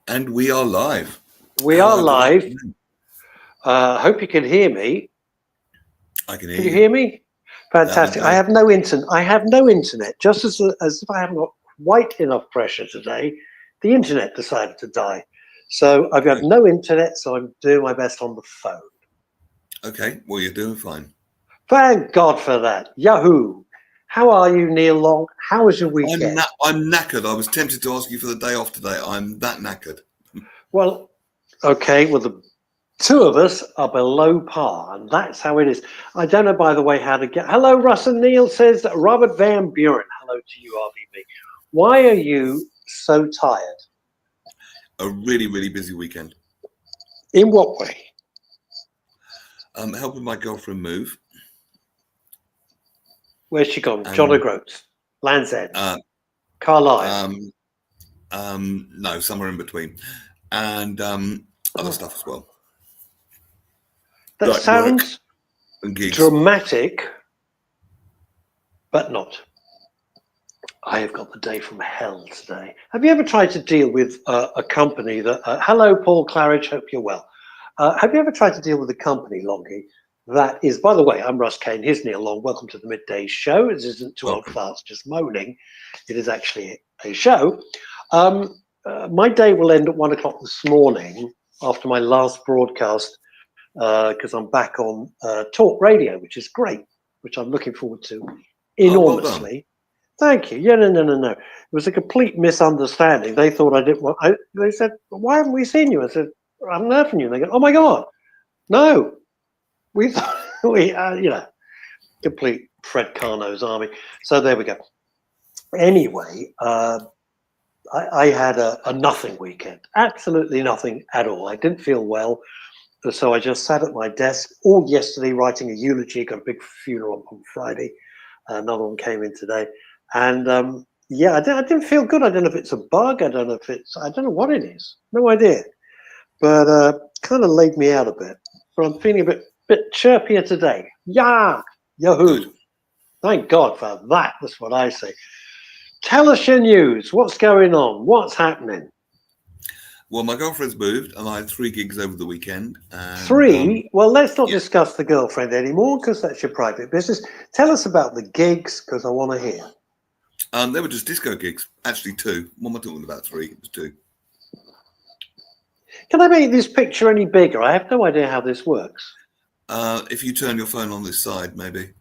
And we are live. We are live. Hope you can hear me. I can hear Can you. you hear me? Fantastic. Loud and I have no internet. Just as if I haven't got quite enough pressure today, the internet decided to die. So I've got no internet, so I'm doing my best on the phone. Okay, well, you're doing fine. Thank God for that. Yahoo! How are you, Neil Long? How was your weekend? I'm knackered. I was tempted to ask you for the day off today. I'm that knackered. Well, okay. Well, the two of us are below par, and that's how it is. I don't know, by the way, how to get. Hello, Russ and Neil, says Robert Van Buren. Hello to you, RVB. Why are you so tired? A really, really busy weekend. In what way? Helping my girlfriend move. Where's she gone? John O'Groats, Land's End, Carlisle. No, somewhere in between, and other stuff as well. That like sounds dramatic, but not. I have got the day from hell today. Have you ever tried to deal with a company that... hello, Paul Claridge, hope you're well. Have you ever tried to deal with a company, Longie, that is... By the way, I'm Russ Kane, here's Neil Long. Welcome to the Midday Show. This isn't two old farts just moaning. It is actually a show. My day will end at 1 o'clock this morning after my last broadcast, because I'm back on Talk Radio, which is great, which I'm looking forward to enormously. Thank you. Yeah, no. It was a complete misunderstanding. They thought I didn't want. They said, "Why haven't we seen you?" I said, "I haven't heard from you." And they go, "Oh my God, no, we thought complete Fred Carno's army." So there we go. Anyway, I had a nothing weekend. Absolutely nothing at all. I didn't feel well. So I just sat at my desk all yesterday writing a eulogy. Got a big funeral on Friday. Another one came in today. And I didn't feel good. I don't know if it's a bug. I don't know what it is. No idea. But kind of laid me out a bit. But I'm feeling a bit chirpier today. Yahoo! Thank God for that. That's what I say. Tell us your news. What's going on? What's happening? Well, my girlfriend's moved, and I had 3 gigs over the weekend. And, 3? Well, let's not discuss the girlfriend anymore, because that's your private business. Tell us about the gigs, because I want to hear. They were just disco gigs. Actually, 2. What am I talking about? 3? It was 2. Can I make this picture any bigger? I have no idea how this works. If you turn your phone on this side, maybe.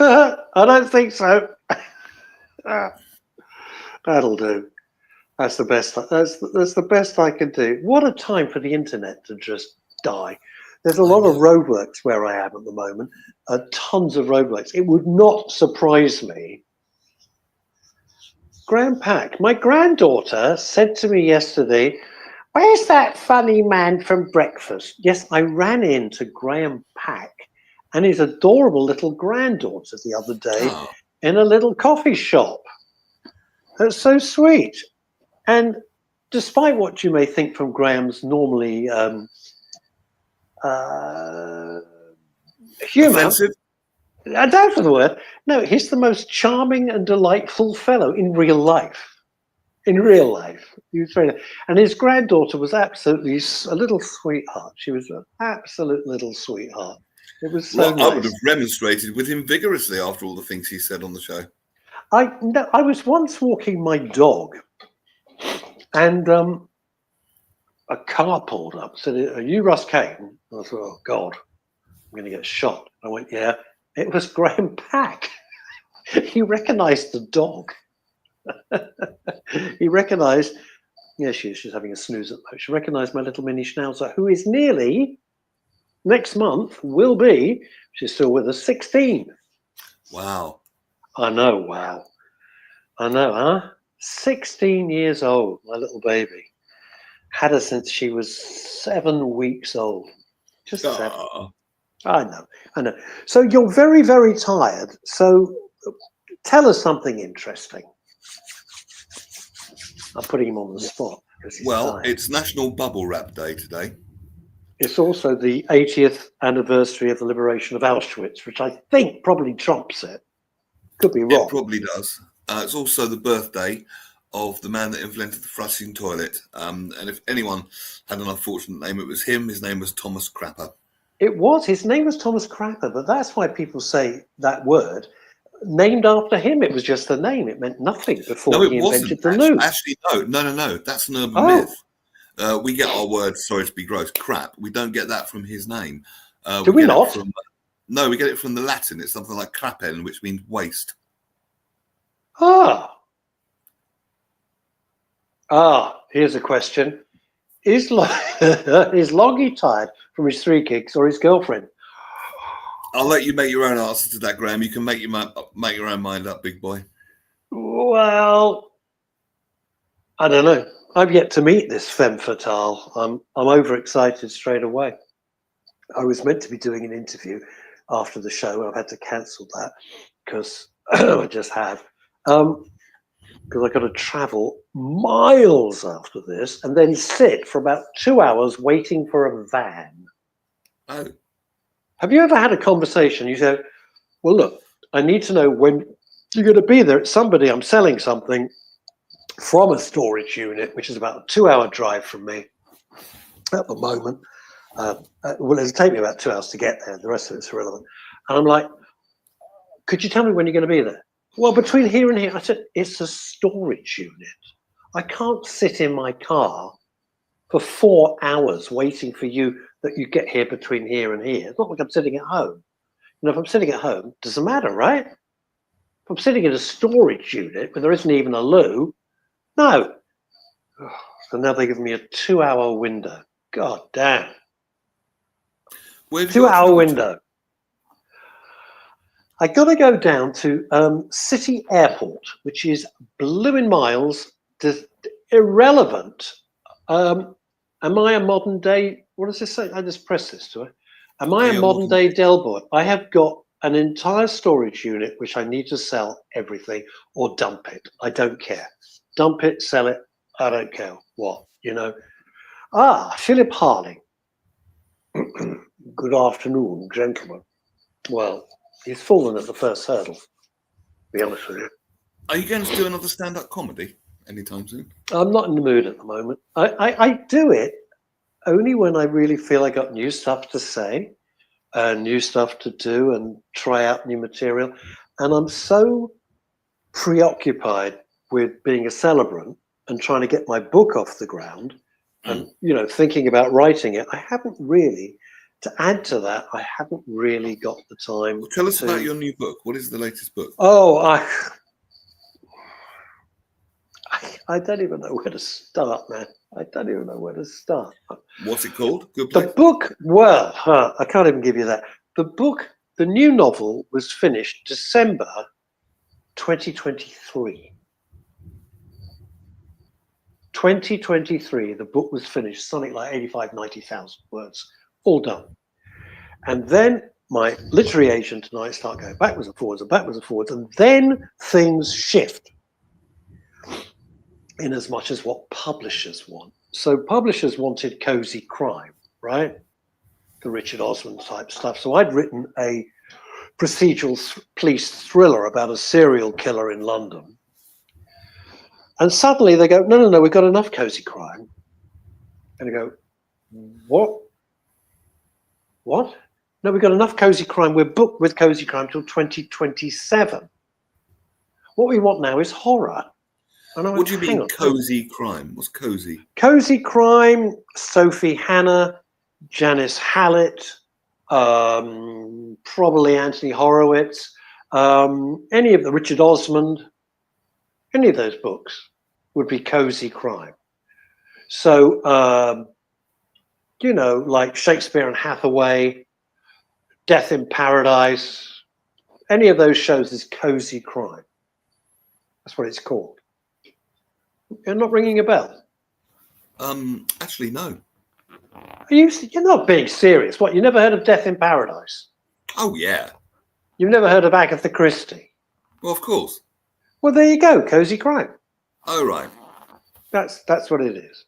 I don't think so. That'll do. That's the best. That's the best I can do. What a time for the internet to just die. There's a lot of roadworks where I am at the moment. Tons of roadworks. It would not surprise me. Graham Pack, my granddaughter said to me yesterday, "Where's that funny man from breakfast?" Yes, I ran into Graham Pack and his adorable little granddaughter the other day in a little coffee shop. That's so sweet. And despite what you may think from Graham's normally humor, offensive? I doubt for the word. No, he's the most charming and delightful fellow in real life. In real life, he was very. And his granddaughter was absolutely a little sweetheart. She was an absolute little sweetheart. It was so nice. I would have remonstrated with him vigorously after all the things he said on the show. I was once walking my dog, and a car pulled up. Said, "Are you Russ Kane?" And I thought, "Oh God, I'm going to get shot." I went, "Yeah." It was Graham Pack. He recognised the dog. He recognised. Yeah, she's having a snooze at the. She recognised my little mini schnauzer, who is nearly next month will be. She's still with us. 16. Wow. I know. Wow. I know, huh? 16 years old, my little baby. Had her since she was 7 weeks old. Just 7. I know. So you're very, very tired. So tell us something interesting. I'm putting him on the spot. Well, it's National Bubble Wrap Day today. It's also the 80th anniversary of the liberation of Auschwitz, which I think probably trumps it. Could be wrong. It probably does. It's also the birthday of the man that invented the flushing toilet. And if anyone had an unfortunate name, it was him. His name was Thomas Crapper. It was. His name was Thomas Crapper, but that's why people say that word. Named after him, it was just a name. It meant nothing before he invented the loo. Actually, no. That's an urban myth. We get our word, sorry to be gross, crap. We don't get that from his name. Do we not? No, we get it from the Latin. It's something like crapen, which means waste. Here's a question. Is Longie tired from his 3 gigs or his girlfriend? I'll let you make your own answer to that, Graham. You can make your own mind up, big boy. Well, I don't know. I've yet to meet this femme fatale. I'm overexcited straight away. I was meant to be doing an interview after the show, and I've had to cancel that because I just have. Because I've got to travel miles after this and then sit for about 2 hours waiting for a van. Oh. Have you ever had a conversation? You say, well, look, I need to know when you're going to be there. It's somebody, I'm selling something from a storage unit, which is about a 2-hour drive from me at the moment. Well, it'll take me about 2 hours to get there. The rest of it's irrelevant. And I'm like, could you tell me when you're going to be there? Well, between here and here, I said, it's a storage unit. I can't sit in my car for 4 hours waiting for you that you get here between here and here. It's not like I'm sitting at home. You know, if I'm sitting at home, it doesn't matter, right? If I'm sitting in a storage unit where there isn't even a loo, no. So now they give me a 2-hour window. God damn. 2-hour window. I got to go down to City Airport, which is blooming miles, irrelevant. Am I a modern day? What does this say? I just press this to it. Am I a modern day Delboy? I have got an entire storage unit which I need to sell everything or dump it. I don't care. Dump it, sell it. I don't care what, you know. Philip Harling. Good afternoon, gentlemen. Well, he's fallen at the first hurdle, to be honest with you. Are you going to do another stand-up comedy anytime soon? I'm not in the mood at the moment. I do it only when I really feel I got new stuff to say and new stuff to do and try out new material. And I'm so preoccupied with being a celebrant and trying to get my book off the ground and, you know, thinking about writing it. I haven't really, to add to that, I haven't really got the time. Well, tell us about your new book. What is the latest book? Oh, I don't even know where to start, man. I don't even know where to start. What's it called? Good place. The book, well, I can't even give you that. The book, the new novel was finished December 2023. 2023, the book was finished, something like 85, 90,000 words, all done. And then my literary agent and I start going backwards and forwards and backwards and forwards, and then things shift in as much as what publishers want. So publishers wanted cozy crime, right? The Richard Osman type stuff. So I'd written a procedural police thriller about a serial killer in London. And suddenly they go, no, we've got enough cozy crime. And I go, what? No, we've got enough cozy crime. We're booked with cozy crime till 2027. What we want now is horror. And I went, what do you mean cozy crime? What's cozy? Cozy crime, Sophie Hannah, Janice Hallett, probably Anthony Horowitz, any of the Richard Osmond, any of those books would be cozy crime. So, you know, like Shakespeare and Hathaway, Death in Paradise, any of those shows is cozy crime. That's what it's called. You're not ringing a bell? Actually, no. You're not being serious. What, you never heard of Death in Paradise? Oh, yeah. You've never heard of Agatha Christie? Well, of course. Well, there you go, cozy crime. Oh, right. That's what it is.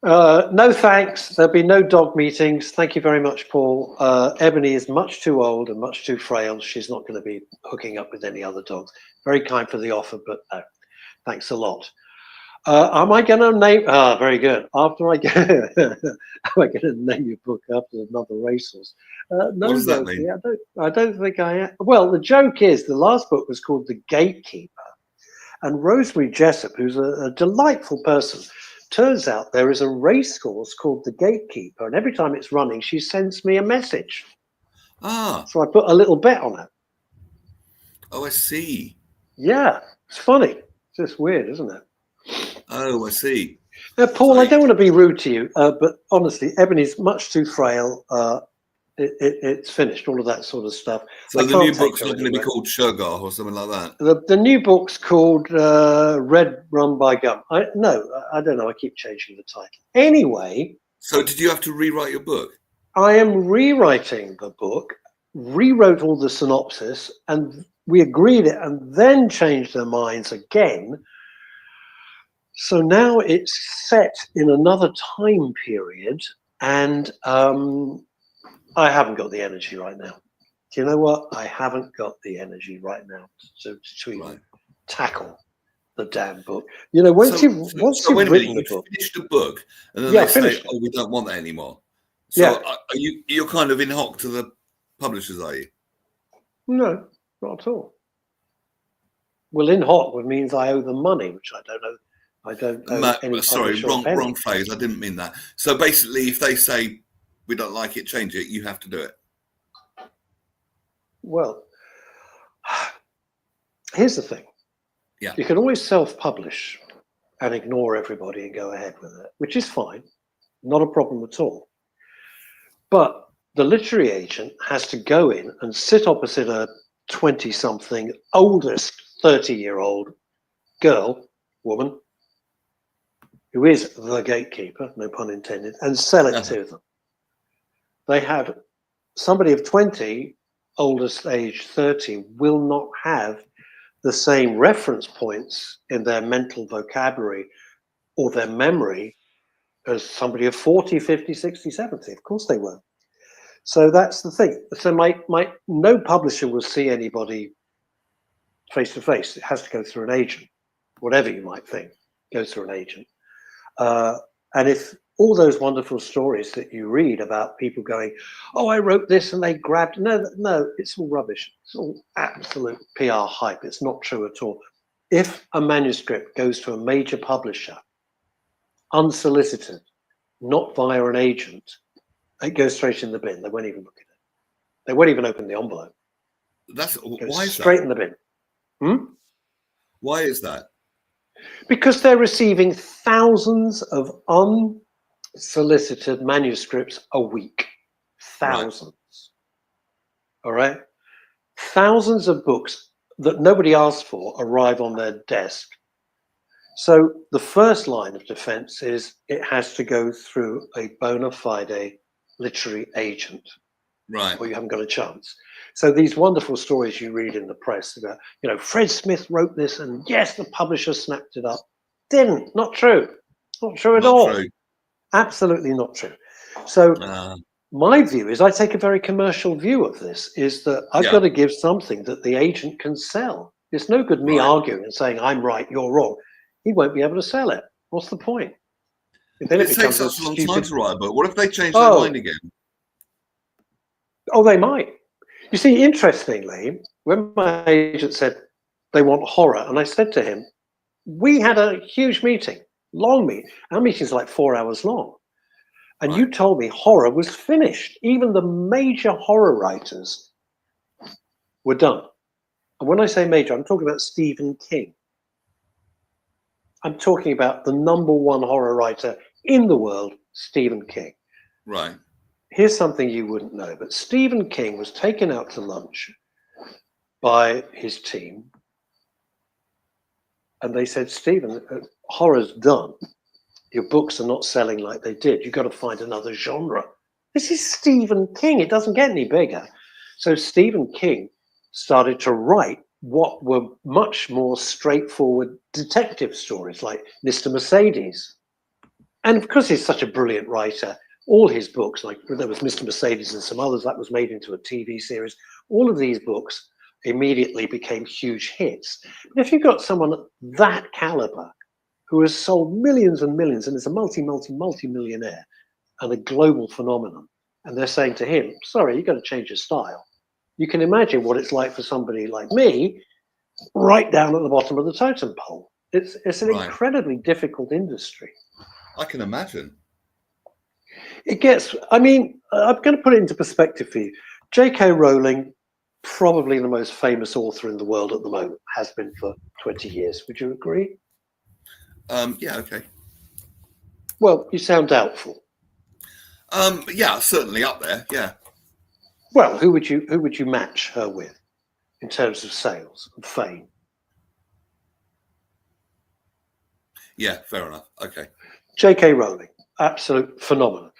No thanks. There'll be no dog meetings. Thank you very much, Paul. Ebony is much too old and much too frail. She's not going to be hooking up with any other dogs. Very kind for the offer, but no. Thanks a lot. Am I going to name? Very good. After I get, am I going to name your book after another racehorse? No, What does that Rosie, mean? I don't think I am. Well, the joke is the last book was called The Gatekeeper, and Rosemary Jessup, who's a delightful person, turns out there is a racehorse called The Gatekeeper, and every time it's running, she sends me a message. Ah, So I put a little bet on it. oh, I see. Yeah, it's funny. It's just weird, isn't it? Oh, I see. Now, Paul, So I don't want to be rude to you, but honestly, Ebony's much too frail. It's finished, all of that sort of stuff. So I the can't new take book's her not going to be anywhere. called Sugar or something like that. The new book's called Red Rum by Gum. I don't know. I keep changing the title. Anyway, So did you have to rewrite your book? I am rewriting the book, rewrote all the synopsis, and we agreed it and then changed their minds again. So now it's set in another time period, and I haven't got the energy right now. Do you know what? I haven't got the energy right now to even tackle the damn book. You know, once you've wait a minute, written the you book, finished a book, and then yeah, they say, finished it. "Oh, we don't want that anymore." So Yeah. you're kind of in hock to the publishers, are you? No, not at all. Well, in hot means I owe them money, which I don't know. I don't owe any Sorry, publisher a penny. wrong phrase. I didn't mean that. So basically, if they say we don't like it, change it, you have to do it. Well, here's the thing. Yeah. You can always self-publish and ignore everybody and go ahead with it, which is fine. Not a problem at all. But the literary agent has to go in and sit opposite a 20-something, oldest 30-year-old woman, who is the gatekeeper, no pun intended, and sell it to them. They have somebody of 20, oldest age 30, will not have the same reference points in their mental vocabulary or their memory as somebody of 40, 50, 60, 70. Of course they won't. So that's the thing. So no publisher will see anybody face to face. It has to go through an agent. Whatever you might think goes through an agent. And if all those wonderful stories that you read about people going, "Oh, I wrote this and they grabbed," no, it's all rubbish. It's all absolute PR hype. It's not true at all. If a manuscript goes to a major publisher, unsolicited, not via an agent, it goes straight in the bin. They won't even look at it. They won't even open the envelope. Why is straight that? in the bin. Why is that? Because they're receiving thousands of unsolicited manuscripts a week. Thousands. All right? Thousands of books that nobody asked for arrive on their desk. So the first line of defense is it has to go through a bona fide literary agent. Right. Or you haven't got a chance. So these wonderful stories you read in the press about, Fred Smith wrote this and yes, the publisher snapped it up. Didn't. Not true. Not true at all. True. Absolutely not true. So my view is I take a very commercial view of this, is that I've got to give something that the agent can sell. It's no good me arguing and saying I'm right, you're wrong. He won't be able to sell it. What's the point? Then it takes such a long time to write a book. What if they change their mind again? Oh, they might. You see, interestingly, when my agent said they want horror, and I said to him, we had a huge meeting, long meeting. Our meeting's like 4 hours long. And you told me horror was finished. Even the major horror writers were done. And when I say major, I'm talking about Stephen King. I'm talking about the #1 horror writer in the world, Stephen King. Right. Here's something you wouldn't know, but Stephen King was taken out to lunch by his team. And they said, Stephen, horror's done. Your books are not selling like they did. You've got to find another genre. This is Stephen King. It doesn't get any bigger. So Stephen King started to write what were much more straightforward detective stories like Mr. Mercedes. And because he's such a brilliant writer, all his books, like there was Mr. Mercedes and some others that was made into a TV series, all of these books immediately became huge hits. But if you've got someone at that caliber who has sold millions and millions and is a multi-millionaire and a global phenomenon, and they're saying to him, sorry, you've got to change your style. You can imagine what it's like for somebody like me, right down at the bottom of the totem pole. It's an incredibly difficult industry. I can imagine. It gets, I mean, I'm going to put it into perspective for you. J.K. Rowling, probably the most famous author in the world at the moment, has been for 20 years. Would you agree? Yeah, okay. Well, you sound doubtful. Yeah, certainly up there. Yeah. Well, who would you match her with in terms of sales and fame? Yeah, fair enough. Okay. J.K. Rowling, absolute phenomenon.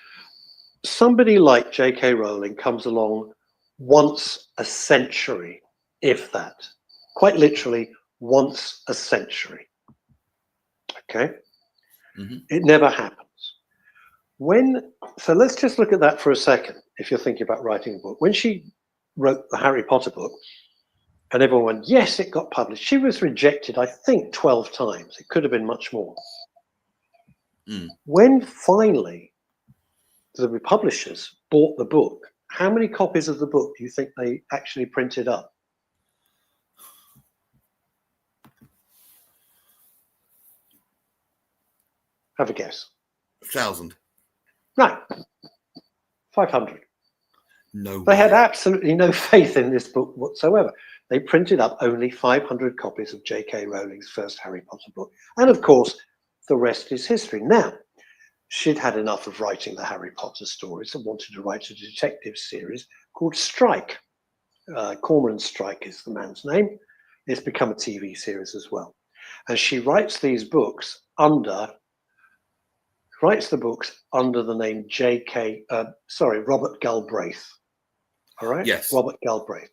Somebody like J.K. Rowling comes along once a century, if that. Quite literally, once a century. Okay? Mm-hmm. It never happens. So let's just look at that for a second, if you're thinking about writing a book. When she wrote the Harry Potter book, and everyone went, yes, it got published. She was rejected, I think, 12 times. It could have been much more. Mm. When finally the publishers bought the book, how many copies of the book do you think they actually printed up? Have a guess. 1,000. No. 500. No They way. had absolutely no faith in this book whatsoever. They printed up only 500 copies of J.K. Rowling's first Harry Potter book. And of course, the rest is history. Now, she'd had enough of writing the Harry Potter stories and wanted to write a detective series called Strike. Cormoran Strike is the man's name. It's become a TV series as well. And she writes these books under the name Robert Galbraith. All right? Yes. Robert Galbraith.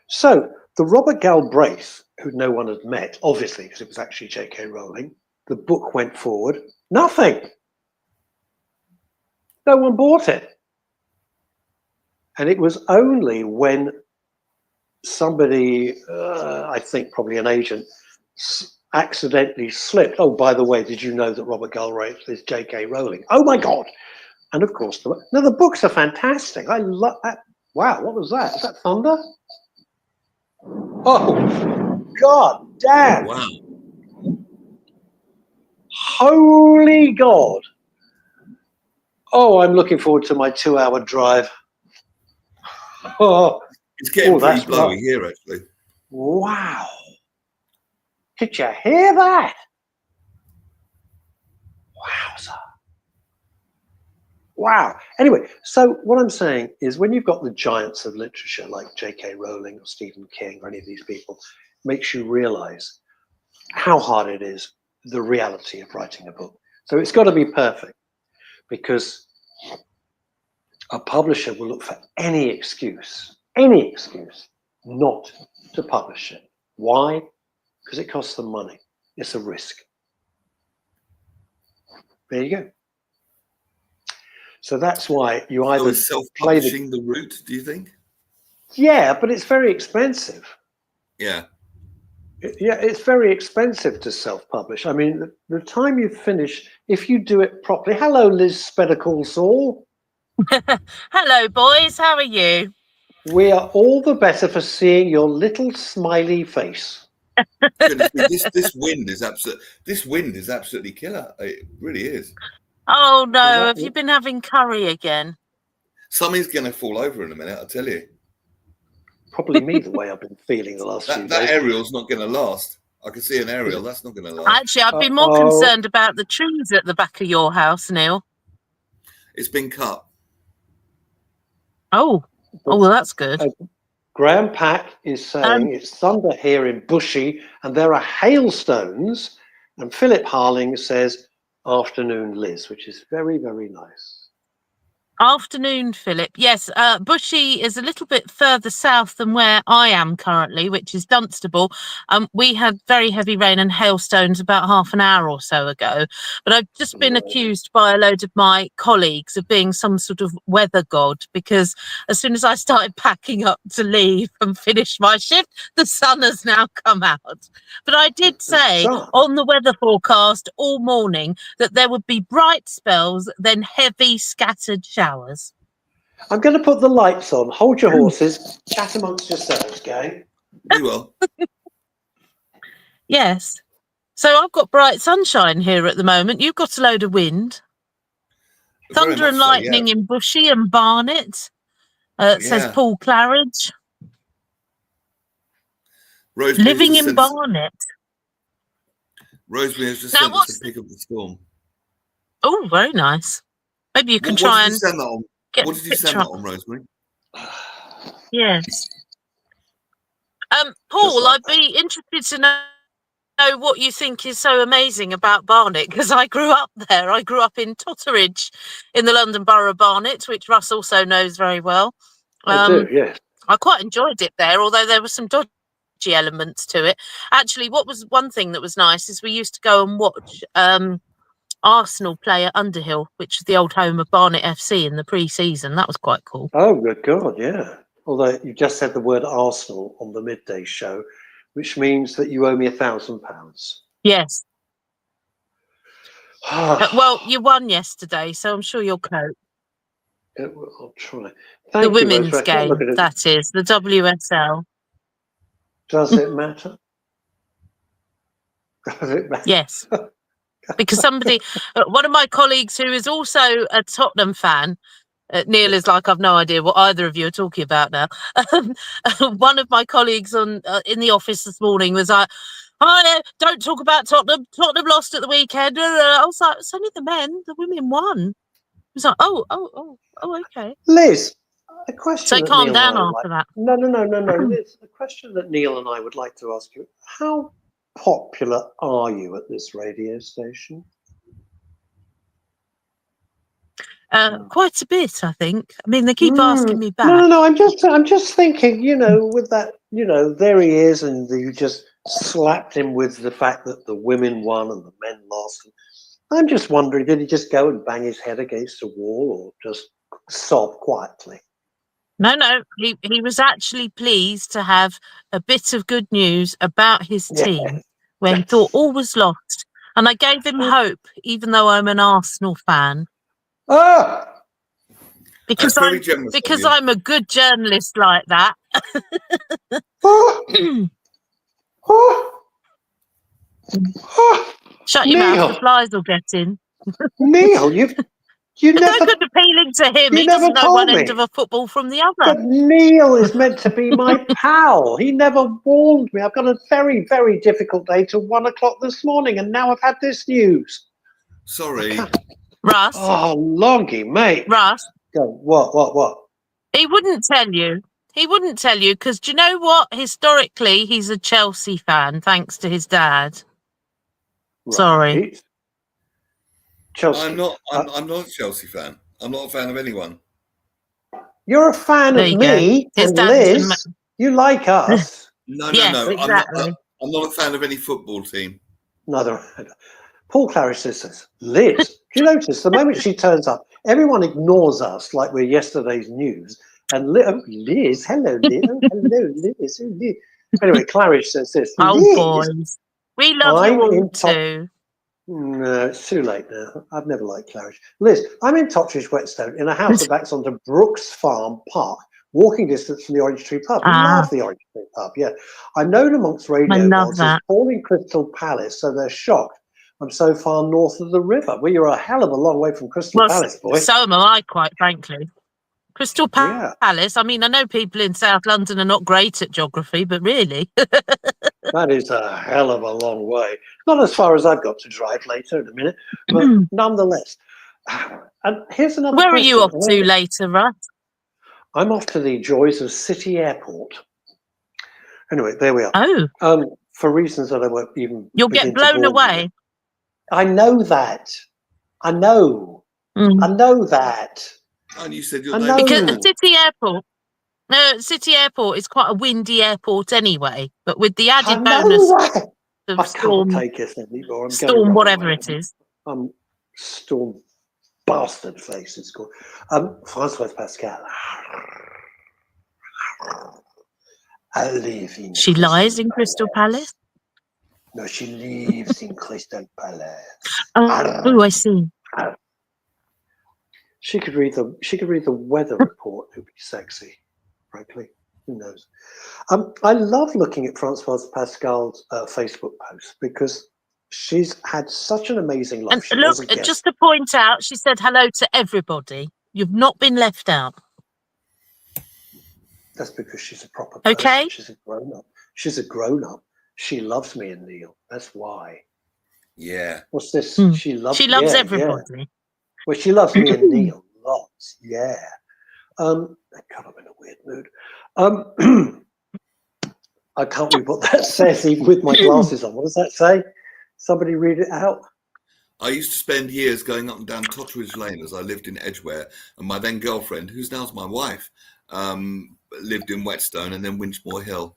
So the Robert Galbraith, who no one had met, obviously, because it was actually J.K. Rowling, the book went forward. Nothing. No one bought it. And it was only when somebody, I think probably an agent, accidentally slipped. Oh, by the way, did you know that Robert Galbraith is J.K. Rowling? Oh my God. And of course, the books are fantastic. I love that. Wow, what was that? Is that thunder? Oh, God damn. Wow. Holy God. Oh, I'm looking forward to my 2-hour drive. Oh, It's getting pretty that's blowy right. here, actually. Wow. Did you hear that? Wowza. Wow. Anyway, so what I'm saying is when you've got the giants of literature like J.K. Rowling or Stephen King or any of these people, it makes you realize how hard it is, the reality of writing a book. So it's got to be perfect because a publisher will look for any excuse not to publish it. Why? Because it costs them money. It's a risk. There you go. So that's why you either is self-publishing the route, do you think? Yeah, but it's very expensive. Yeah. Yeah, it's very expensive to self-publish. I mean, the time you finish, if you do it properly. Hello, Liz Spedicall-Saul. Hello, boys. How are you? We are all the better for seeing your little smiley face. This wind is absolutely killer. It really is. Oh no, have you been having curry again? Something's going to fall over in a minute, I'll tell you. Probably me, the way I've been feeling the last few days. That aerial's not going to last. I can see an aerial. That's not going to last. Actually, I've been more concerned about the trees at the back of your house, Neil. It's been cut. Oh, well, that's good. Graham Pack is saying it's thunder here in Bushy and there are hailstones. And Philip Harling says, afternoon, Liz, which is very, very nice. Afternoon, Philip. Yes, Bushy is a little bit further south than where I am currently, which is Dunstable. We had very heavy rain and hailstones about half an hour or so ago, but I've just been accused by a load of my colleagues of being some sort of weather god, because as soon as I started packing up to leave and finish my shift, the sun has now come out. But I did say on the weather forecast all morning that there would be bright spells, then heavy scattered showers. I'm going to put the lights on. Hold your horses. Chat amongst yourselves, gang. We will. Yes. So I've got bright sunshine here at the moment. You've got a load of wind. Thunder and lightning in Bushy and Barnet, says Paul Claridge. Living in Barnet. Rosemary has just sent us a pic of the storm. Oh, very nice. Maybe you can try and send that on? What did you send that on, Rosemary? Yes. Paul, I'd be interested to know what you think is so amazing about Barnet, because I grew up there. I grew up in Totteridge in the London Borough of Barnet, which Russ also knows very well. I do, yes. I quite enjoyed it there, although there were some dodgy elements to it. Actually, what was one thing that was nice is we used to go and watch Arsenal play at Underhill, which is the old home of Barnet FC in the pre-season. That was quite cool. Oh, good God, yeah. Although you just said the word Arsenal on the midday show, which means that you owe me £1,000. Yes. Well, you won yesterday, so I'm sure you'll cope. I'll try. The women's game, that is, the WSL. Does it matter? Does it matter? Yes. Because somebody, one of my colleagues who is also a Tottenham fan, Neil is like, I've no idea what either of you are talking about now. One of my colleagues in the office this morning was like, "Oh, don't talk about Tottenham. Tottenham lost at the weekend." I was like, "It's only the men. The women won." He was like, "Oh, okay." Liz, a question. So calm down after that. No, Liz, a question that Neil and I would like to ask you: how popular are you at this radio station? Quite a bit, I think. I mean, they keep asking me back. No. I'm just thinking. With that, there he is, and you just slapped him with the fact that the women won and the men lost. I'm just wondering, did he just go and bang his head against a wall, or just sob quietly? No. He was actually pleased to have a bit of good news about his team when he thought all was lost, and I gave him hope, even though I'm an Arsenal fan. Because I'm a good journalist like that. Shut your mouth, the flies will get in. Neil, you never... No good appealing to him. He doesn't know one end of a football from the other. But Neil is meant to be my pal. He never warned me. I've got a very, very difficult day till 1 o'clock this morning, and now I've had this news. Sorry. Russ. Oh, Longie, mate. Russ. Go. What? He wouldn't tell you. Because do you know what? Historically, he's a Chelsea fan, thanks to his dad. Right. Sorry. Chelsea. I'm not a Chelsea fan. I'm not a fan of anyone. You're a fan of me and Liz. You like us. No. Exactly. I'm not a fan of any football team. Neither. Paul Claridge says, Liz, do you notice the moment she turns up, everyone ignores us like we're yesterday's news. And Liz, hello, Liz. Hello, Liz. Anyway, Claridge says this. Boys. We love you all too. No, it's too late now. I've never liked Claridge. Liz, I'm in Totteridge, Whetstone, in a house that backs onto Brooks Farm Park, walking distance from the Orange Tree Pub. We love the Orange Tree Pub, yeah. I'm known amongst radio gods as Falling Crystal Palace, so they're shocked I'm so far north of the river. Well, you're a hell of a long way from Crystal Palace, boy. So am I, quite frankly. Crystal Palace, I mean, I know people in South London are not great at geography, but really. That is a hell of a long way. Not as far as I've got to drive later in a minute, but nonetheless. And here's another question. Where are you off to later, Russ? I'm off to the joys of City Airport. Anyway, there we are. Oh. For reasons that I won't even... You'll get blown away. I know that. I know. I know that. And you said your I name know. was Because Paul. City Airport is quite a windy airport anyway, but with the I added know bonus that. of I can't take this anymore. I'm going to storm, run whatever away. it is. Storm bastard face, it's called. Françoise Pascal. I live in She Crystal lies in Crystal Palace. No, she lives in Crystal Palace. Oh, I see. She could read the weather report. It would be sexy, frankly. Who knows? I love looking at Françoise Pascal's Facebook posts because she's had such an amazing life. And She look, was a guest. just to point out, she said hello to everybody. You've not been left out. That's because she's a proper person. Okay. She's a grown up. She's a grown up. She loves me and Neil. That's why. Yeah. What's this? She loves. She loves yeah, everybody. Yeah. Well, she loves me and Neil lots. Yeah. God, I'm in a weird mood. I can't read what that says even with my glasses on. What does that say? Somebody read it out. I used to spend years going up and down Totteridge Lane as I lived in Edgware, and my then girlfriend, who's now my wife, lived in Whetstone and then Winchmore Hill.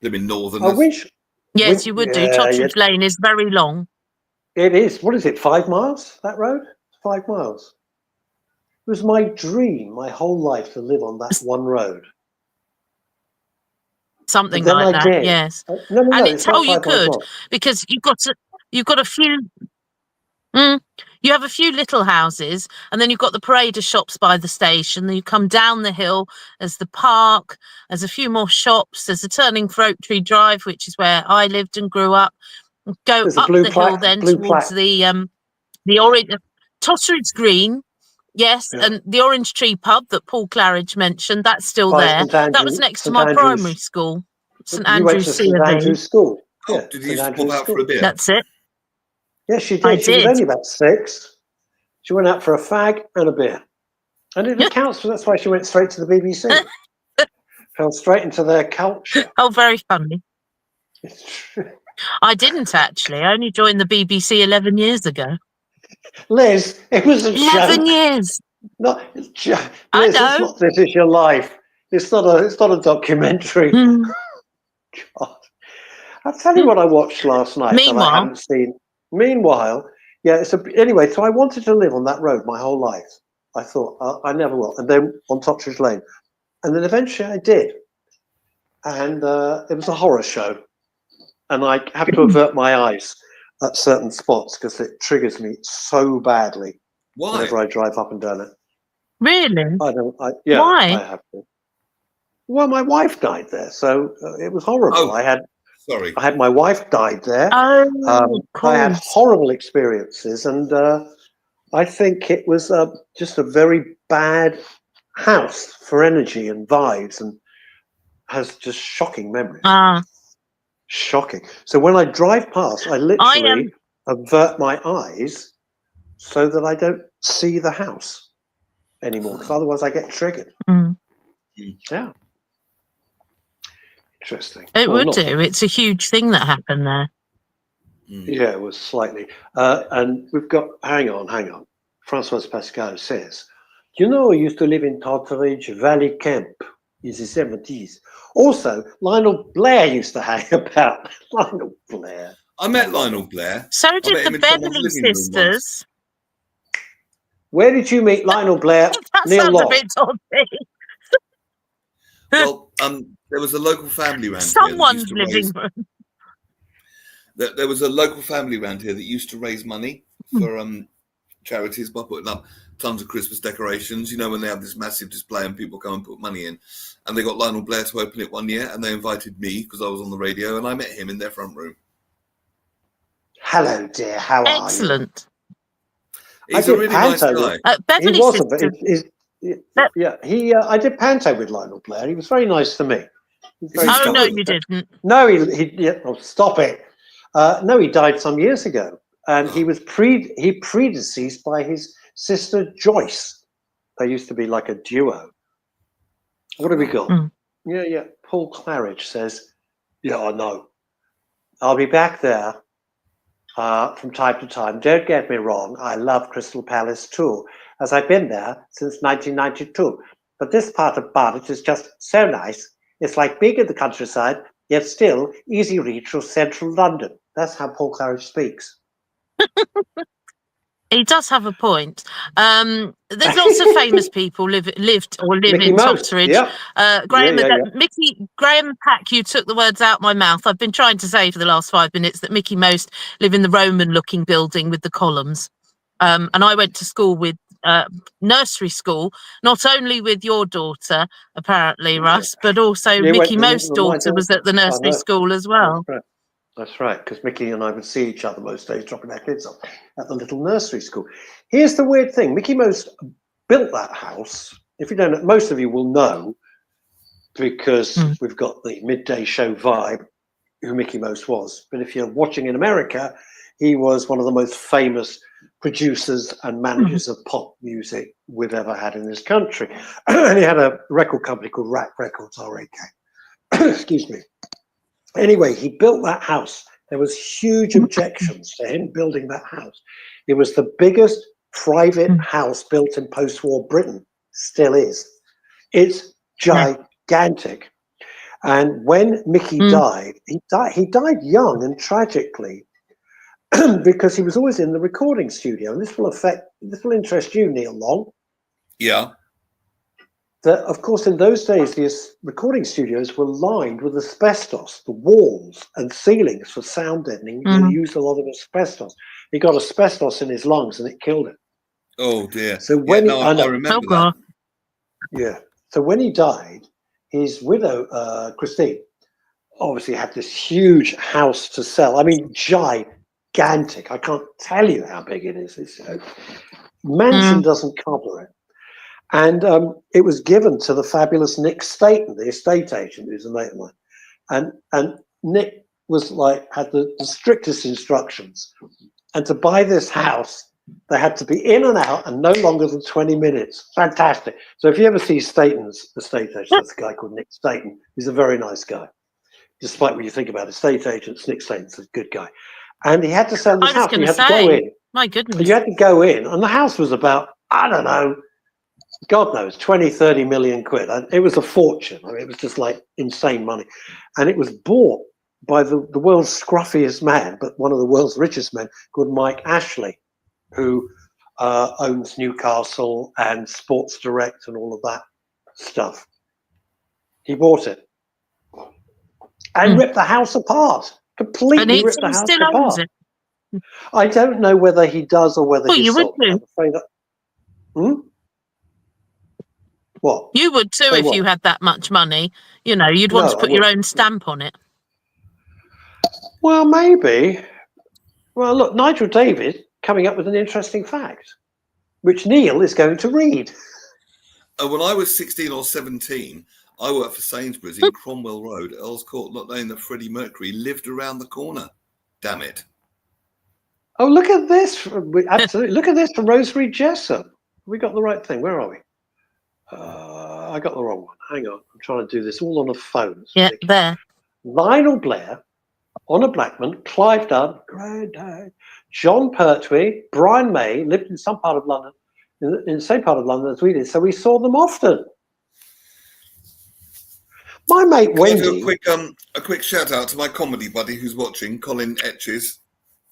Live in Northerners. Yes, you would do. Totteridge Lane is very long. It is. What is it? 5 miles? That road? 5 miles. It was my dream, my whole life, to live on that one road. Something like that. Did. Yes. No. And it's not you 5 miles could long. because you've got a few. You have a few little houses, and then you've got the Parade shops by the station. Then you come down the hill. There's the park. There's a few more shops. There's a turning for Oak Tree Drive, which is where I lived and grew up. Go There's up the hill then towards the orange Totteridge Green. Yes, Yeah. and the Orange Tree pub that Paul Claridge mentioned, that's still By there. That was next to my primary school, St Andrew's C St of E. Andrew's School. Oh, Yeah, did you used to pop out for a beer? That's it. Yeah, she did. I She was did. only about 6. She went out for a fag and a beer. And it accounts for that's why she went straight to the BBC. Fell straight into their culture. Oh, very funny. It's true. I didn't actually. I only joined the BBC 11 years ago. Liz, it was a 11 joke. years. Liz, I it's know. not This Is Your Life. It's not a documentary. God. I'll tell you what I watched last night that I haven't seen. Meanwhile, yeah, anyway, so I wanted to live on that road my whole life. I thought, I never will. And then on Totteridge Lane. And then eventually I did. And it was a horror show. And I have to avert my eyes at certain spots because it triggers me so badly. Why? Whenever I drive up and down it. Really? Why? I have to. Well, my wife died there, so it was horrible. Oh, I had my wife died there. Oh, I had horrible experiences, and I think it was just a very bad house for energy and vibes, and has just shocking memories. Shocking. So when I drive past, I literally avert my eyes so that I don't see the house anymore, because otherwise I get triggered. Yeah. Interesting. It would do. It's a huge thing that happened there. Yeah, it was slightly. And we've got, hang on. Françoise Pascal says, I used to live in Totteridge Valley Camp in the 70s. Also, Lionel Blair used to hang about. Lionel Blair. I met Lionel Blair. So did the Beverly Sisters. Where did you meet Lionel Blair? That Neil sounds Long. a bit dodgy. Well, there was a local family around Someone's here. living room. There was a local family around here that used to raise money for charities by putting up tons of Christmas decorations. When they have this massive display and people come and put money in. And they got Lionel Blair to open it one year, and they invited me because I was on the radio, and I met him in their front room. Hello, dear. How are you? Excellent. He's a really nice guy. Beverly Sisters. I did panto with Lionel Blair. He was very nice to me. Oh, no, you didn't. No, stop it. No, he died some years ago, and he was predeceased by his sister Joyce. They used to be like a duo. What have we got? Yeah. Paul Claridge says, yeah, I know. I'll be back there from time to time. Don't get me wrong, I love Crystal Palace too, as I've been there since 1992. But this part of Barnet is just so nice. It's like being in the countryside, yet still easy reach from central London. That's how Paul Claridge speaks. He does have a point. There's lots of famous people lived or live Mickey in Most, Totteridge. yeah. Graham Pack, you took the words out my mouth. I've been trying to say for the last 5 minutes that Mickey Most live in the Roman-looking building with the columns. And I went to school with nursery school, not only with your daughter, apparently, Russ, but also Mickey Most's daughter was at the nursery school as well. That's right, because Mickey and I would see each other most days dropping our kids off at the little nursery school. Here's the weird thing. Mickey Most built that house. If you don't know, most of you will know, because we've got the midday show vibe, who Mickey Most was. But if you're watching in America, he was one of the most famous producers and managers of pop music we've ever had in this country. And he had a record company called Rat Records, R-A-K. Excuse me. Anyway, he built that house. There was huge objections to him building that house. It was the biggest private house built in post-war Britain. Still is. It's gigantic. And when Mickey died, he died young and tragically, because he was always in the recording studio. And this will interest you, Neil Long. Yeah. That, of course, in those days, these recording studios were lined with asbestos. The walls and ceilings for sound deadening, they used a lot of asbestos. He got asbestos in his lungs and it killed him. Oh, dear. So when I remember that. Yeah. So when he died, his widow, Christine, obviously had this huge house to sell. I mean, gigantic. I can't tell you how big it is. It's, mansion doesn't cover it. And it was given to the fabulous Nick Staten, the estate agent, who's a mate of mine. And Nick was had the strictest instructions. And to buy this house, they had to be in and out and no longer than 20 minutes. Fantastic. So if you ever see Staten's estate agent, that's a guy called Nick Staten. He's a very nice guy. Despite what you think about estate agents, Nick Staten's a good guy. And he had to sell this house. You had to go in. My goodness. You had to go in. And the house was about, I don't know, God knows, 20, 30 million quid. It was a fortune. I mean, it was just like insane money. And it was bought by the world's scruffiest man, but one of the world's richest men, called Mike Ashley, who owns Newcastle and Sports Direct and all of that stuff. He bought it and ripped the house apart. Completely ripped the house apart. It. I don't know whether he does or whether he sold it. I'm afraid that, What? You would too if you had that much money. You know, you'd want to put your own stamp on it. Well, maybe. Well, look, Nigel David coming up with an interesting fact, which Neil is going to read. When I was 16 or 17, I worked for Sainsbury's in Cromwell Road, Earl's Court, not knowing that Freddie Mercury lived around the corner. Damn it. Oh, look at this. Absolutely. Look at this from Rosemary Jessup. We got the right thing. Where are we? I got the wrong one. Hang on. I'm trying to do this all on a phone. There. Lionel Blair, Honor Blackman, Clive Dunn, Granddad, John Pertwee, Brian May lived in some part of London, in the same part of London as we did, so we saw them often. My mate Wendy. A quick shout out to my comedy buddy who's watching, Colin Etches.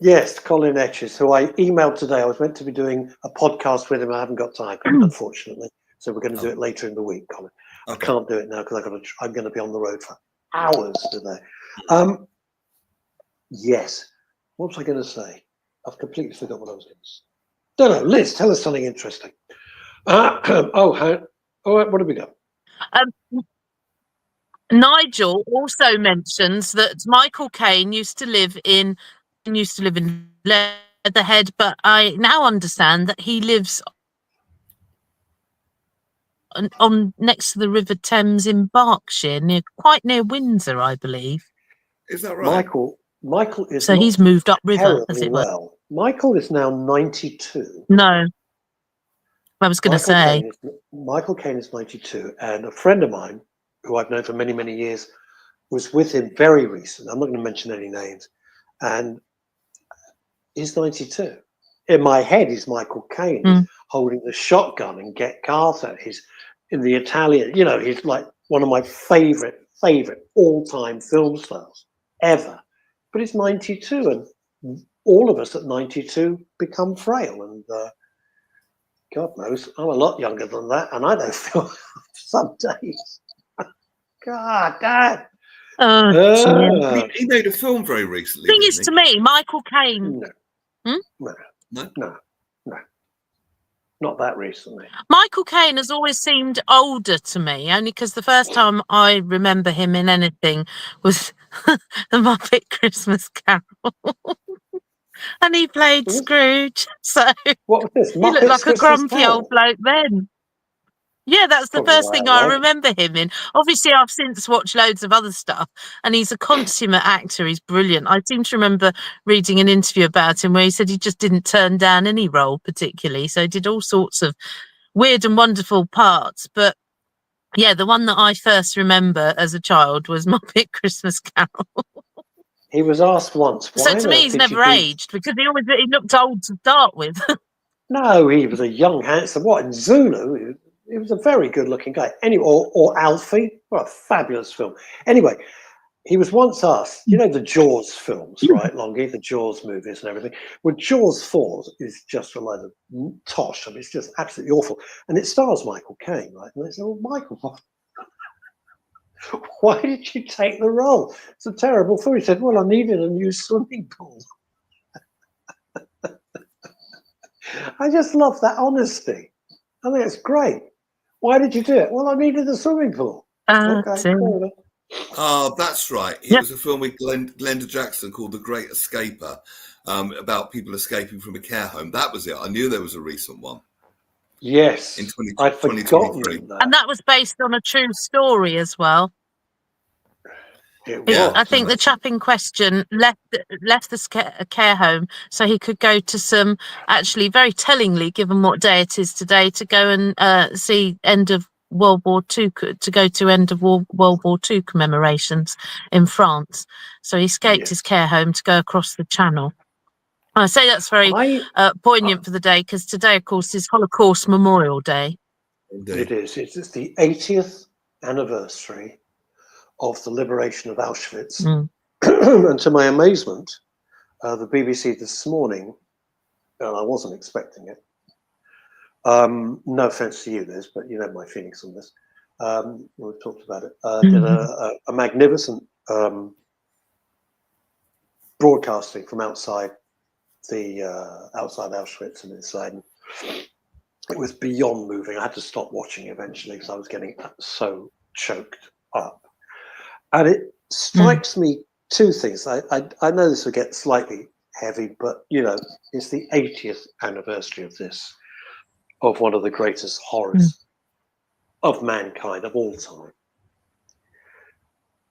Yes, Colin Etches, who I emailed today. I was meant to be doing a podcast with him. I haven't got time, unfortunately. So we're going to do it later in the week, Colin. Okay. I can't do it now because I'm going to be on the road for hours today. Yes. What was I going to say? I've completely forgot what I was going to say. Don't know. Liz, tell us something interesting. What have we got? Nigel also mentions that Michael Caine used to live in Leatherhead, but I now understand that he lives on next to the River Thames in Berkshire, quite near Windsor, I believe. Is that right? Michael is so he's moved up river, as it were. Well. Michael is now 92. No, I was going to say Michael Caine is 92, and a friend of mine who I've known for many, many years was with him very recently. I'm not going to mention any names, and He's 92. In my head, he's Michael Caine holding the shotgun in Get Carter. He's in the Italian, he's like one of my favorite all-time film stars ever. But he's 92, and all of us at 92 become frail. And God knows, I'm a lot younger than that, and I don't feel some days. God, Dad. He made a film very recently. Thing is, to me, Michael Caine. No, not that recently. Michael Caine has always seemed older to me, only because the first time I remember him in anything was The Muppet Christmas Carol. And he played Scrooge. So what was this? He looked like Christmas a grumpy Carol? old bloke then. Yeah, that's the first thing I remember him in. Obviously, I've since watched loads of other stuff, and he's a consummate actor. He's brilliant. I seem to remember reading an interview about him where he said he just didn't turn down any role particularly. So he did all sorts of weird and wonderful parts. But yeah, the one that I first remember as a child was Muppet Christmas Carol. He was asked once. So to me, he's never aged because he looked old to start with. No, he was a young, handsome. What, in Zulu? He was a very good-looking guy. Anyway, or Alfie. What a fabulous film. Anyway, he was once asked, the Jaws films, right, Longie? The Jaws movies and everything. Well, Jaws 4 is just a load of tosh. I mean, it's just absolutely awful. And it stars Michael Caine, right? And they said, well, Michael, why did you take the role? It's a terrible film. He said, well, I needed a new swimming pool. I just love that honesty. I think it's great. Why did you do it? Well, I needed a swimming pool. Okay. Oh, that's right. It was a film with Glenda Jackson called The Great Escaper, about people escaping from a care home. That was it. I knew there was a recent one. Yes. In I'd forgotten that. And that was based on a true story as well. I think the chap in question left the care home so he could go to some, actually very tellingly, given what day it is today, to go and see end of World War II, to go to end of World War II commemorations in France. So he escaped his care home to go across the Channel. I say that's very poignant for the day because today, of course, is Holocaust Memorial Day. It is. It's the 80th anniversary of the liberation of Auschwitz. And to my amazement, the BBC this morning, and I wasn't expecting it, no offense to you, Liz, but you know my feelings on this. We've talked about it. Did a magnificent broadcasting from outside outside Auschwitz and inside. It was beyond moving. I had to stop watching eventually because I was getting so choked up. And it strikes me two things. I know this will get slightly heavy, but it's the 80th anniversary of this, of one of the greatest horrors of mankind of all time.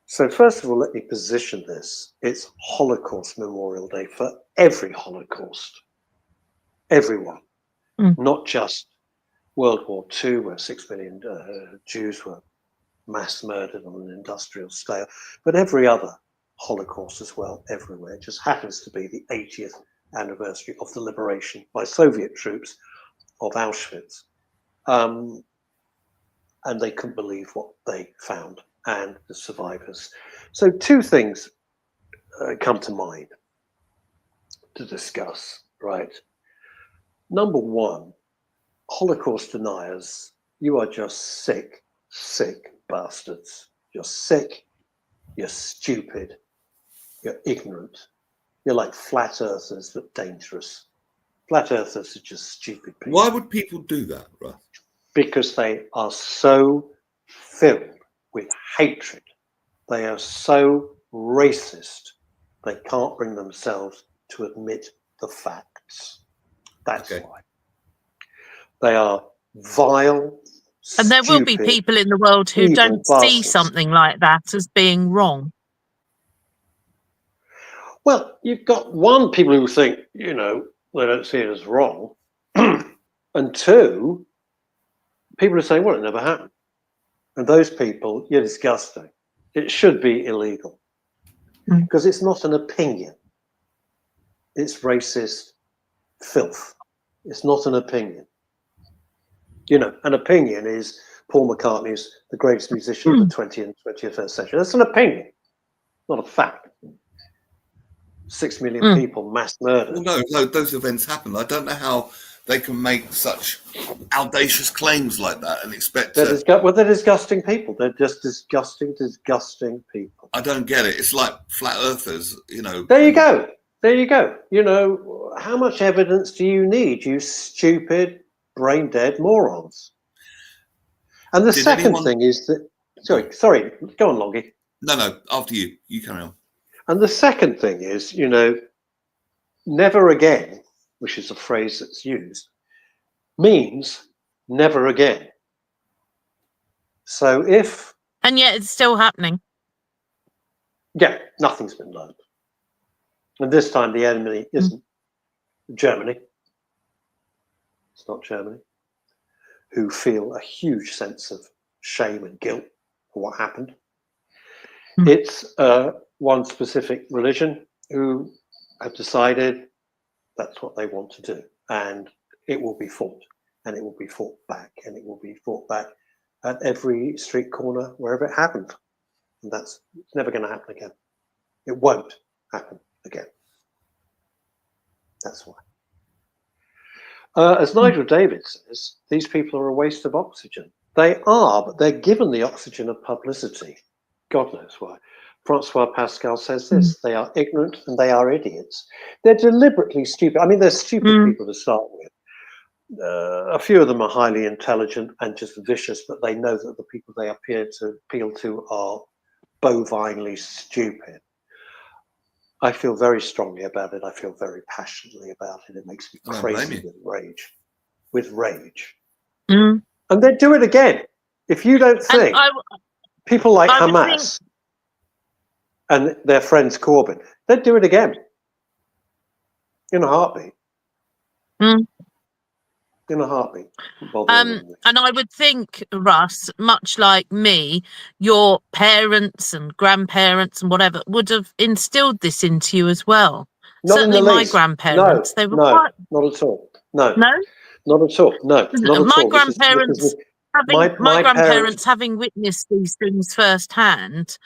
So first of all, let me position this. It's Holocaust Memorial Day for every Holocaust, everyone, not just World War II, where 6 million Jews were mass murdered on an industrial scale, but every other Holocaust as well, everywhere. It just happens to be the 80th anniversary of the liberation by Soviet troops of Auschwitz. And they couldn't believe what they found and the survivors. So two things come to mind to discuss, right? Number one, Holocaust deniers, you are just sick bastards. You're sick, you're stupid, you're ignorant. You're like flat earthers, but dangerous. Flat earthers are just stupid people. Why would people do that, Russ? Because they are so filled with hatred. They are so racist, they can't bring themselves to admit the facts. That's why. They are vile, and there will be people in the world who don't see something like that as being wrong. Well, you've got one, people who think, they don't see it as wrong. And two, people who say, well, it never happened. And those people, you're disgusting. It should be illegal because it's not an opinion. it's racist filth. It's not an opinion. You know, an opinion is Paul McCartney's the greatest musician of the 20th and 21st century. That's an opinion, not a fact. 6 million people, mass murder. Well, no, those events happen. I don't know how they can make such audacious claims like that and expect they're disgusting people. They're just disgusting people. I don't get it. It's like flat earthers, you know. There you go. You know, how much evidence do you need, you stupid, brain dead morons? And the second thing is that, sorry, go on, Longie. No, after you. You carry on. And the second thing is, you know, never again, which is a phrase that's used, means never again. So if... And yet it's still happening. Yeah, nothing's been learned. And this time the enemy isn't Germany. It's not Germany, who feel a huge sense of shame and guilt for what happened. It's one specific religion who have decided that's what they want to do. And it will be fought. And it will be fought back. And it will be fought back at every street corner, wherever it happened. And it's never going to happen again. It won't happen again. That's why. As Nigel David says, these people are a waste of oxygen. They are, but they're given the oxygen of publicity. God knows why. Francois Pascal says this: they are ignorant and they are idiots. They're deliberately stupid. I mean, they're stupid people to start with. A few of them are highly intelligent and just vicious, but they know that the people they appeal to are bovinely stupid. I feel very strongly about it. I feel very passionately about it. It makes me crazy with rage. And they do it again. If you don't think people like Hamas and their friends Corbyn, they'd do it again in a heartbeat. In a heartbeat. And I would think, Russ, much like me, your parents and grandparents and whatever would have instilled this into you as well. Not Certainly in the my least. grandparents, they were quite... not at all. No, not at all. No, not my at all. Grandparents, my grandparents having witnessed these things firsthand.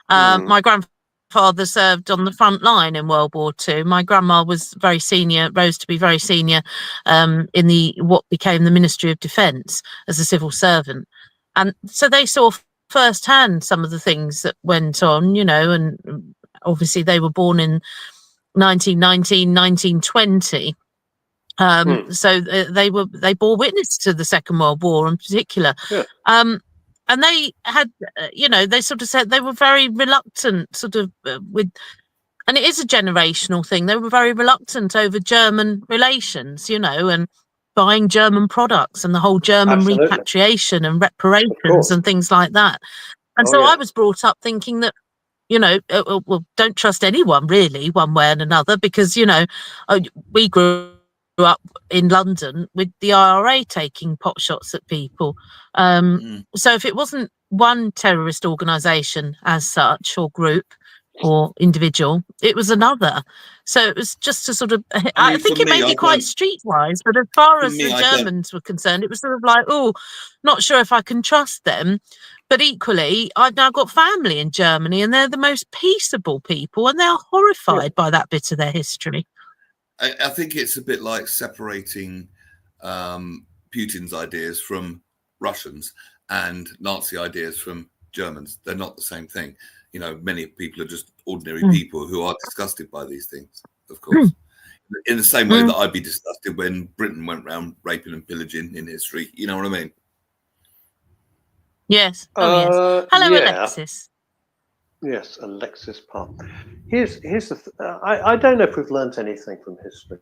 My grandfather served on the front line in World War II. My grandma was very senior, rose to be very senior in what became the Ministry of Defence as a civil servant. And so they saw firsthand some of the things that went on, you know, and obviously they were born in 1919, 1920. So they bore witness to the Second World War in particular. Yeah. And they had, you know, they sort of said they were very reluctant and it is a generational thing. They were very reluctant over German relations, you know, and buying German products and the whole German repatriation and reparations and things like that. And I was brought up thinking that, you know, well, don't trust anyone really, one way and another, because, you know, we grew up in London with the IRA taking pot shots at people. So if it wasn't one terrorist organisation as such, or group, or individual, it was another. So it was just a sort of, I think it made me quite streetwise, but as far as the Germans were concerned, it was sort of like, oh, not sure if I can trust them. But equally, I've now got family in Germany and they're the most peaceable people and they're horrified by that bit of their history. I think it's a bit like separating Putin's ideas from Russians and Nazi ideas from Germans. They're not the same thing. You know, many people are just ordinary people who are disgusted by these things, of course. In the same way that I'd be disgusted when Britain went around raping and pillaging in history. You know what I mean? Yes. Yes. Hello, Alexis. Yes, Alexis Park. Here's the. I don't know if we've learnt anything from history.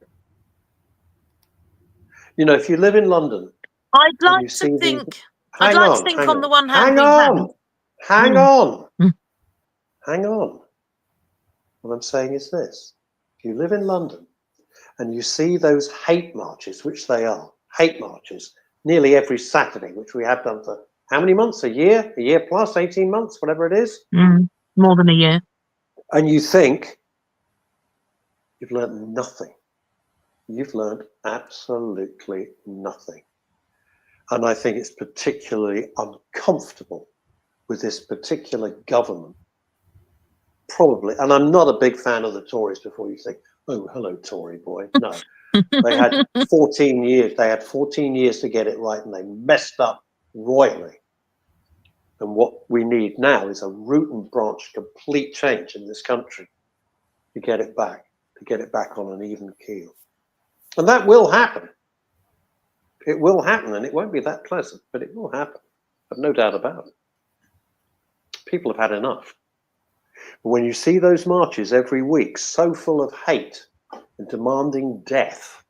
You know, if you live in London, I'd like to think. I'd like to think on the one hand. Hang on. What I'm saying is this: if you live in London and you see those hate marches, which they are hate marches, nearly every Saturday, which we have done for how many months? A year plus, 18 months, whatever it is. More than a year. And you think, you've learned nothing. You've learned absolutely nothing. And I think it's particularly uncomfortable with this particular government. Probably, and I'm not a big fan of the Tories before you think, oh, hello, Tory boy. No, they had 14 years. They had 14 years to get it right, and they messed up royally. And what we need now is a root and branch complete change in this country to get it back on an even keel. And that will happen. It will happen, and it won't be that pleasant, but it will happen. I've no doubt about it. People have had enough. But when you see those marches every week, so full of hate and demanding death,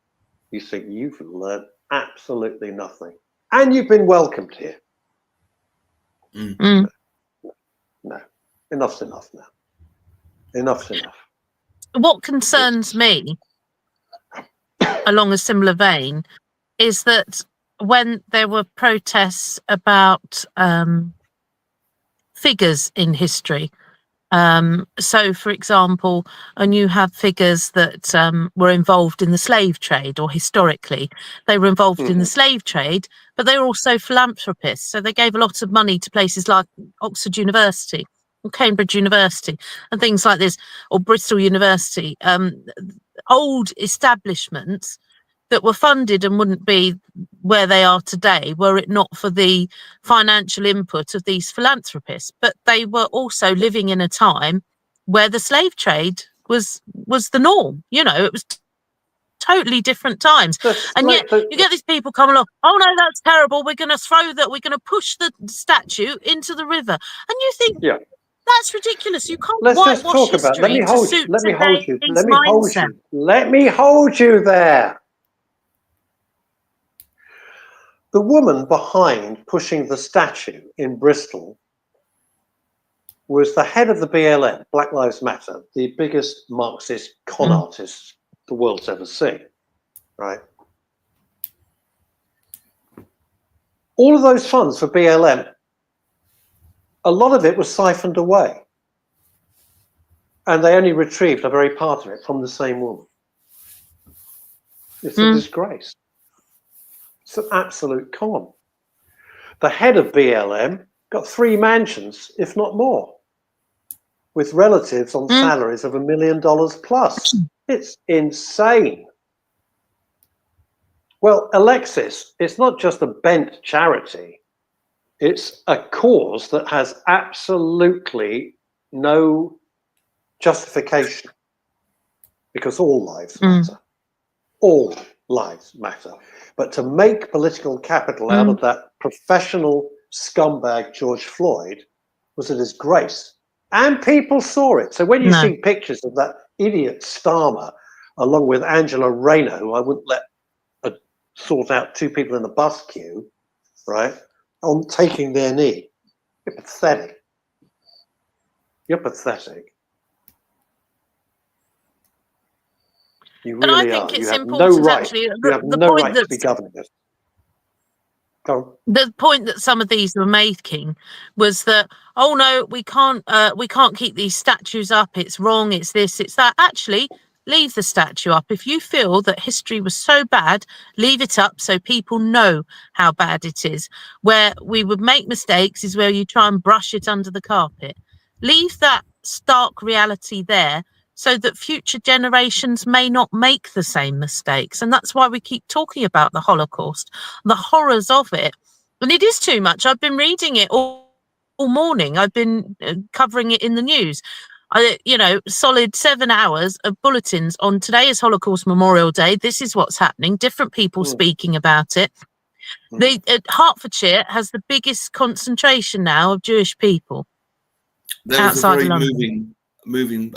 you think you've learned absolutely nothing. And you've been welcomed here. Mm. No. Enough's enough now. Enough's enough. What concerns me, along a similar vein, is that when there were protests about figures in history, so for example, and you have figures that were involved in the slave trade, or historically they were involved in the slave trade, but they were also philanthropists, so they gave a lot of money to places like Oxford University or Cambridge University and things like this, or Bristol University, old establishments that were funded and wouldn't be where they are today were it not for the financial input of these philanthropists. But they were also living in a time where the slave trade was the norm. You know, it was totally different times. And yet you get these people coming along, oh no, that's terrible, we're going to push the statue into the river. And you think, yeah, that's ridiculous. You can't let's whitewash just talk history about, let me hold you, let me hold you there. The woman behind pushing the statue in Bristol was the head of the BLM, Black Lives Matter, the biggest Marxist con artist the world's ever seen, right? All of those funds for BLM, a lot of it was siphoned away. And they only retrieved a very part of it from the same woman. It's a disgrace. It's an absolute con. The head of BLM got 3 mansions, if not more, with relatives on salaries of $1 million plus. It's insane. Well, Alexis, it's not just a bent charity. It's a cause that has absolutely no justification, because all lives matter. All lives matter. But to make political capital out of that professional scumbag George Floyd was a disgrace. And people saw it. So when you see pictures of that idiot Starmer, along with Angela Rayner, who I wouldn't let sort out 2 people in the bus queue, right, on taking their knee, you're pathetic. You're pathetic. You really I think are. it's you have important, no right. actually. You have no right to be governing us. The point that some of these were making was that, oh no, we can't keep these statues up. It's wrong. It's this. It's that. Actually, leave the statue up. If you feel that history was so bad, leave it up so people know how bad it is. Where we would make mistakes is where you try and brush it under the carpet. Leave that stark reality there, so that future generations may not make the same mistakes. And that's why we keep talking about the Holocaust, the horrors of it. And it is too much. I've been reading it all morning. I've been covering it in the news. Solid 7 hours of bulletins on today is Holocaust Memorial Day. This is what's happening. Different people speaking about it. Hertfordshire has the biggest concentration now of Jewish people. There was a very London. moving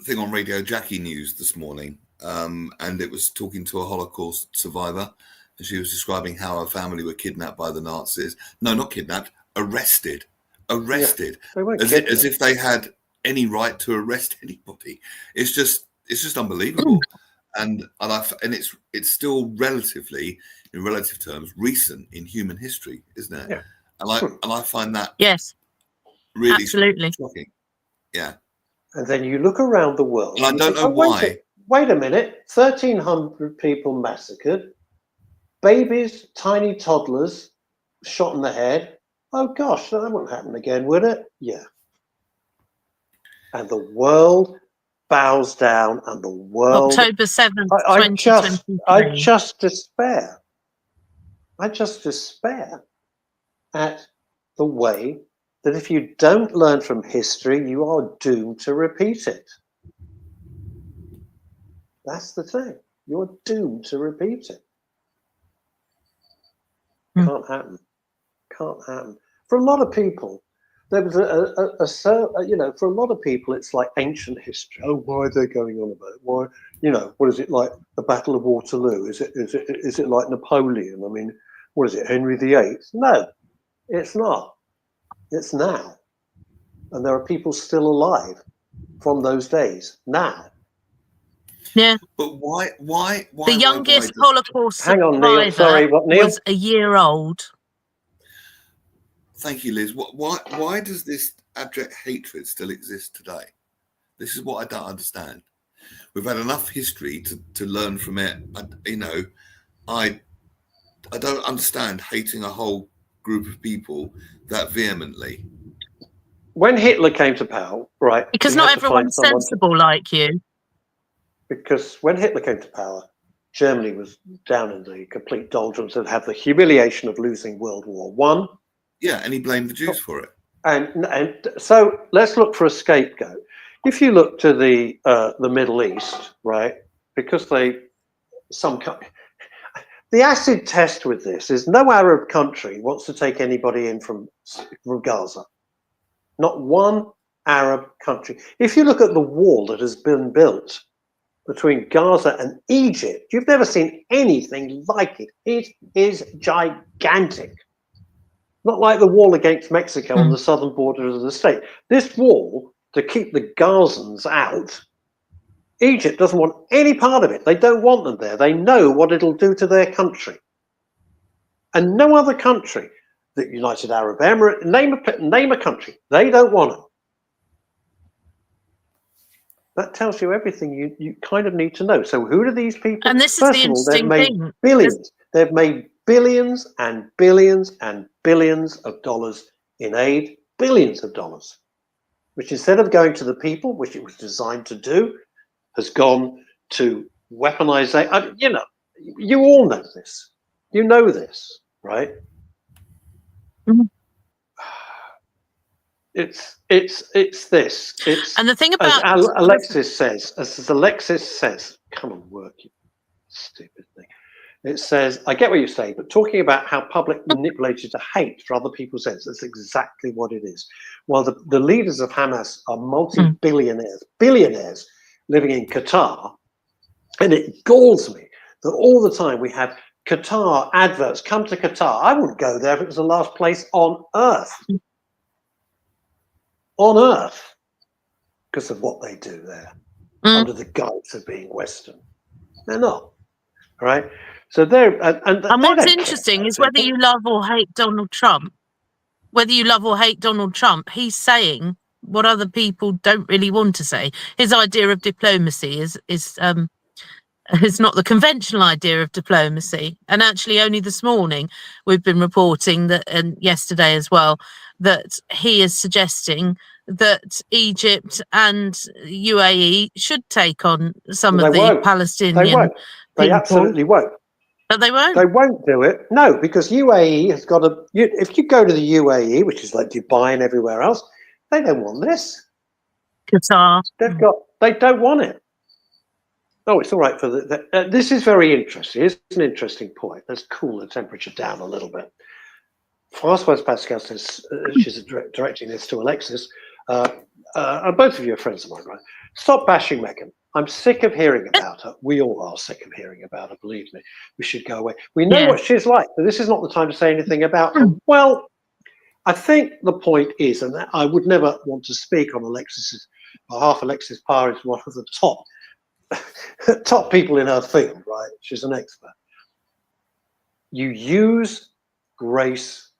thing on Radio Jackie News this morning, and it was talking to a Holocaust survivor, and she was describing how her family were kidnapped by the Nazis. No, not kidnapped, arrested, as if they had any right to arrest anybody. It's just unbelievable, and it's still relatively, in relative terms, recent in human history, isn't it? Yeah. And I find that really absolutely shocking. Yes, Yeah. And then you look around the world. And I don't know why. Wait a minute. 1,300 people massacred. Babies, tiny toddlers, shot in the head. Oh gosh, that won't happen again, would it? Yeah. And the world bows down, and the world. October 7th, I 2023. just despair. I just despair at the way that if you don't learn from history, you are doomed to repeat it. That's the thing. You're doomed to repeat it. Can't happen. Can't happen. For a lot of people, there was for a lot of people, it's like ancient history. Oh, why are they going on about it? Why, what is it like? The Battle of Waterloo? Is it like Napoleon? I mean, what is it? Henry VIII? No, it's not. It's now, and there are people still alive from those days now. Yeah. But why? The youngest Holocaust Hang on, Neil. Sorry, what, Neil? Was a year old. Thank you, Liz. Why does this abject hatred still exist today? This is what I don't understand. We've had enough history to learn from it. I don't understand hating a whole group of people that vehemently. When Hitler came to power, right? Because not everyone's sensible like you. Because when Hitler came to power, Germany was down in the complete doldrums and had the humiliation of losing World War One. Yeah, and he blamed the Jews for it. And so let's look for a scapegoat. If you look to the Middle East, right? Because the acid test with this is no Arab country wants to take anybody in from Gaza. Not one Arab country. If you look at the wall that has been built between Gaza and Egypt, you've never seen anything like it. It is gigantic. Not like the wall against Mexico on the southern border of the state. This wall, to keep the Gazans out, Egypt doesn't want any part of it. They don't want them there. They know what it'll do to their country. And no other country, the United Arab Emirates, name a country, they don't want them. That tells you everything you kind of need to know. So who are these people? And this is the interesting thing. Billions. They've made billions and billions and billions of dollars in aid, billions of dollars, which instead of going to the people, which it was designed to do, has gone to weaponize. You all know this. You know this, right? Mm-hmm. It's this. And the thing about as Alexis says, come on, work, you stupid thing. It says, I get what you say, but talking about how public manipulated to hate for other people's ends, that's exactly what it is. While the leaders of Hamas are billionaires living in Qatar, and it galls me that all the time we have Qatar adverts, come to Qatar. I wouldn't go there if it was the last place on earth. On earth, because of what they do there, under the guise of being Western. They're not, right? So they're and what's interesting is whether you love or hate Donald Trump. Whether you love or hate Donald Trump, he's saying what other people don't really want to say. His idea of diplomacy is not the conventional idea of diplomacy. And actually, only this morning we've been reporting that, and yesterday as well, that he is suggesting that Egypt and UAE should take on some of the Palestinian. They won't. They absolutely won't. But they won't. They won't do it. No, because UAE has got a. If you go to the UAE, which is like Dubai and everywhere else, they don't want this. Qatar. They don't want it. Oh, it's all right for this is very interesting. It's an interesting point. Let's cool the temperature down a little bit. Françoise Pascal says she's directing this to Alexis. And both of you are friends of mine, right? Stop bashing Meghan. I'm sick of hearing about her. We all are sick of hearing about her, believe me. We should go away. We know what she's like, but this is not the time to say anything about her. Well, I think the point is, and I would never want to speak on Alexis's behalf. Alexis Parr is one of the top people in her field, right? She's an expert. You use grace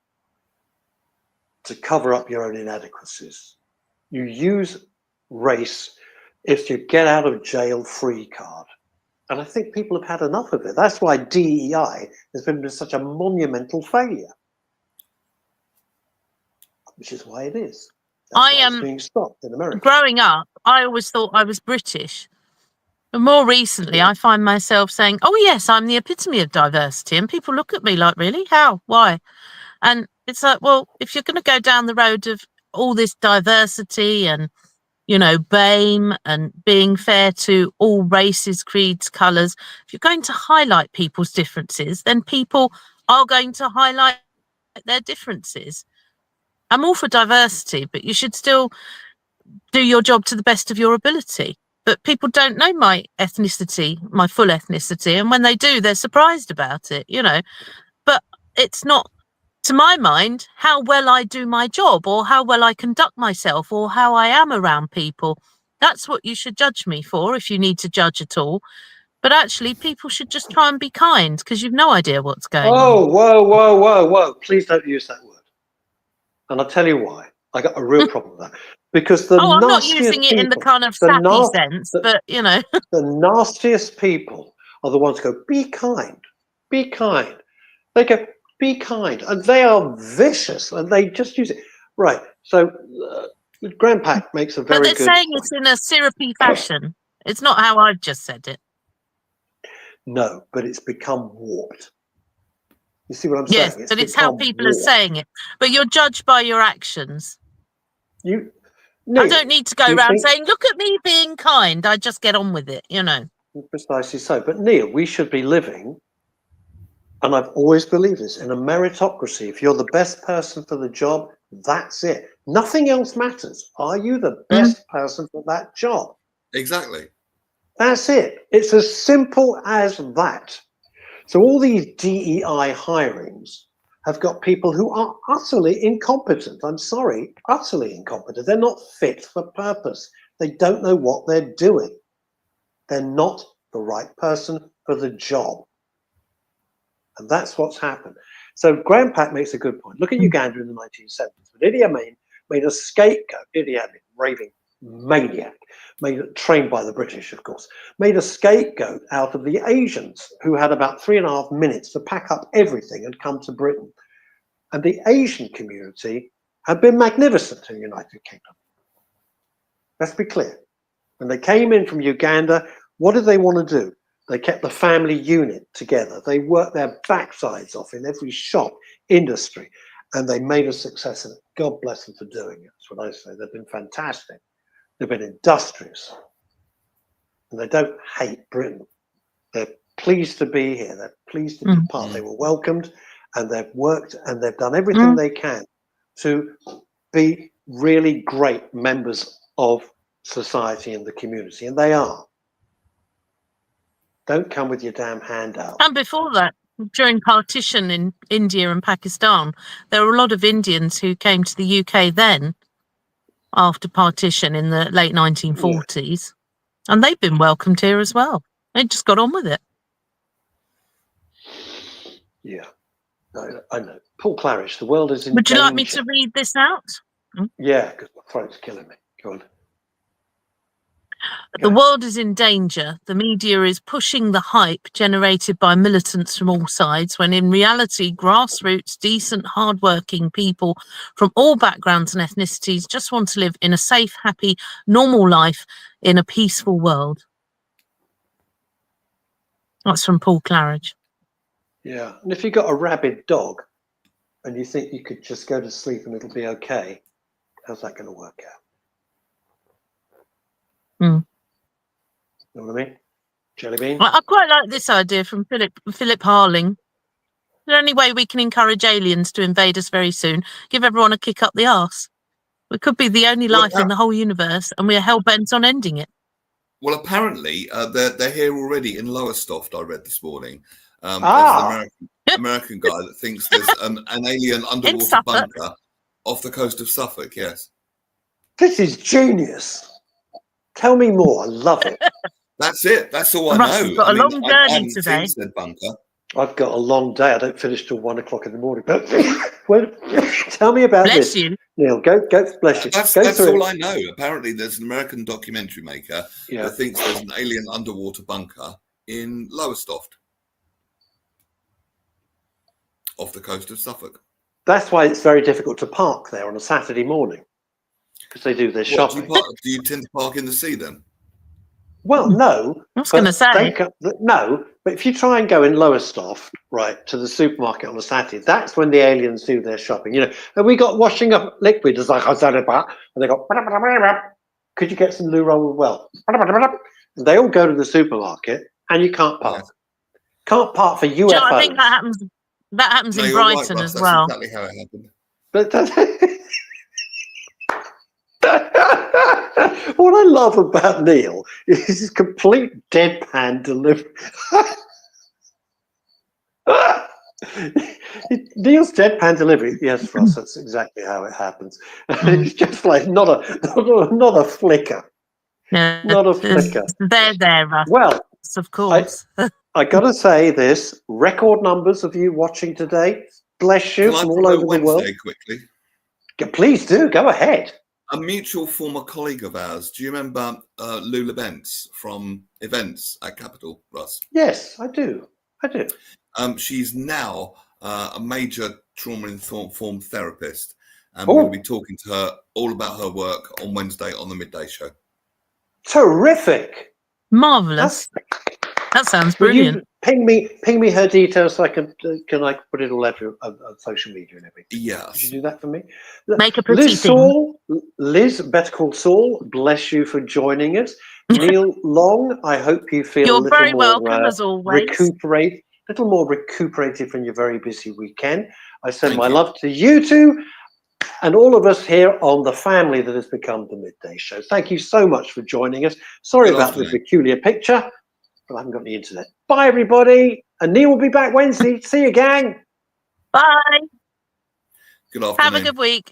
to cover up your own inadequacies. You use race is to get out of jail free card. And I think people have had enough of it. That's why DEI has been such a monumental failure, which is why it is. That's why it's being stopped in America. Growing up, I always thought I was British. But more recently, I find myself saying, oh, yes, I'm the epitome of diversity. And people look at me like, really? How? Why? And it's like, well, if you're going to go down the road of all this diversity and, you know, BAME and being fair to all races, creeds, colours, if you're going to highlight people's differences, then people are going to highlight their differences. I'm all for diversity, but you should still do your job to the best of your ability. But people don't know my ethnicity, my full ethnicity. And when they do, they're surprised about it, you know. But it's not, to my mind, how well I do my job or how well I conduct myself or how I am around people. That's what you should judge me for, if you need to judge at all. But actually, people should just try and be kind, because you've no idea what's going on. Whoa. Please don't use that word. And I'll tell you why. I got a real problem with that. Because I'm not using it in the kind of sappy sense, but, you know. The nastiest people are the ones who go, be kind, be kind. They go, be kind. And they are vicious, and they just use it. Right. So Grandpack makes a very good But they're saying it's in a syrupy fashion. It's not how I've just said it. No, but it's become warped. You see what I'm saying? Yes, but it's how people are saying it. But you're judged by your actions. Neil, I don't need to go around saying, look at me being kind. I just get on with it, you know. Precisely so. But Neil, we should be living, and I've always believed this, in a meritocracy. If you're the best person for the job, that's it. Nothing else matters. Are you the best person for that job? Exactly. That's it. It's as simple as that. So all these DEI hirings have got people who are utterly incompetent. I'm sorry, utterly incompetent. They're not fit for purpose. They don't know what they're doing. They're not the right person for the job. And that's what's happened. So Grandpack makes a good point. Look at Uganda in the 1970s. But Idi Amin made a scapegoat. Idi Amin, raving maniac, trained by the British, of course, made a scapegoat out of the Asians who had about 3.5 minutes to pack up everything and come to Britain. And the Asian community had been magnificent in the United Kingdom. Let's be clear. When they came in from Uganda, what did they want to do? They kept the family unit together. They worked their backsides off in every shop, industry, and they made a success of it. God bless them for doing it. That's what I say. They've been fantastic. They've been industrious. And they don't hate Britain. They're pleased to be here. They're pleased to be part. They were welcomed, and they've worked, and they've done everything they can to be really great members of society and the community. And they are. Don't come with your damn handout. And before that, during partition in India and Pakistan, there were a lot of Indians who came to the UK then, after partition in the late 1940s, and they've been welcomed here as well. They just got on with it. Yeah, I know. Paul Claridge, the world is in Would you danger. like me to read this out? Yeah, because my throat's killing me. Go on. The world is in danger. The media is pushing the hype generated by militants from all sides, when in reality, grassroots, decent, hardworking people from all backgrounds and ethnicities just want to live in a safe, happy, normal life in a peaceful world. That's from Paul Claridge. Yeah, and if you've got a rabid dog and you think you could just go to sleep and it'll be okay, how's that going to work out? You know what I mean? Jelly bean? I quite like this idea from Philip Harling. The only way we can encourage aliens to invade us very soon, give everyone a kick up the arse. We could be the only life in the whole universe, and we're hell-bent on ending it. Well, apparently, they're here already in Lowestoft, I read this morning. There's an American guy that thinks there's an alien underwater bunker off the coast of Suffolk, yes. This is genius. Tell me more. I love it. That's it. That's all I Russ know. has got a long journey today. Said bunker. I've got a long day. I don't finish till 1 o'clock in the morning. But tell me about Bless this, you. Neil. Go, bless you. That's all I know. Apparently, there's an American documentary maker that thinks there's an alien underwater bunker in Lowestoft, off the coast of Suffolk. That's why it's very difficult to park there on a Saturday morning, because they do their shopping. Do you tend to park in the sea then? Well, no. I was going to say. No, but if you try and go in Lowestoft, right, to the supermarket on a Saturday, that's when the aliens do their shopping. You know, and we got washing up liquid, as like I said about, and they go, could you get some loo roll as well? And they all go to the supermarket, and you can't park. Yes. Can't park for UFOs. I think that happens. That happens in Brighton right, as that's well. Exactly how it happened. But what I love about Neil is his complete deadpan delivery. Neil's deadpan delivery. Yes, Russ, that's exactly how it happens. It's just like not a flicker. Yeah, not a flicker. There, Russ. Well, of course. I got to say this: record numbers of you watching today. Bless you from all over the world. Quickly. Please do go ahead. A mutual former colleague of ours. Do you remember Lula Bentz from Events at Capital, Russ? Yes, I do. She's now a major trauma-informed therapist, and we're going to be talking to her all about her work on Wednesday on the Midday Show. Terrific! Marvelous. That sounds brilliant. Ping me her details so I can put it all over on social media and everything. Yes. Could you do that for me? Make a pretty Liz, better call Saul. Bless you for joining us. Neil Long, I hope you feel You're a little very more welcome as always. Little more recuperated from your very busy weekend. I send my love to you two and all of us here on the family that has become the Midday Show. Thank you so much for joining us. Sorry about the peculiar picture, but I haven't got the internet. Bye, everybody. And Neil will be back Wednesday. See you, gang. Bye. Good afternoon. Have a good week.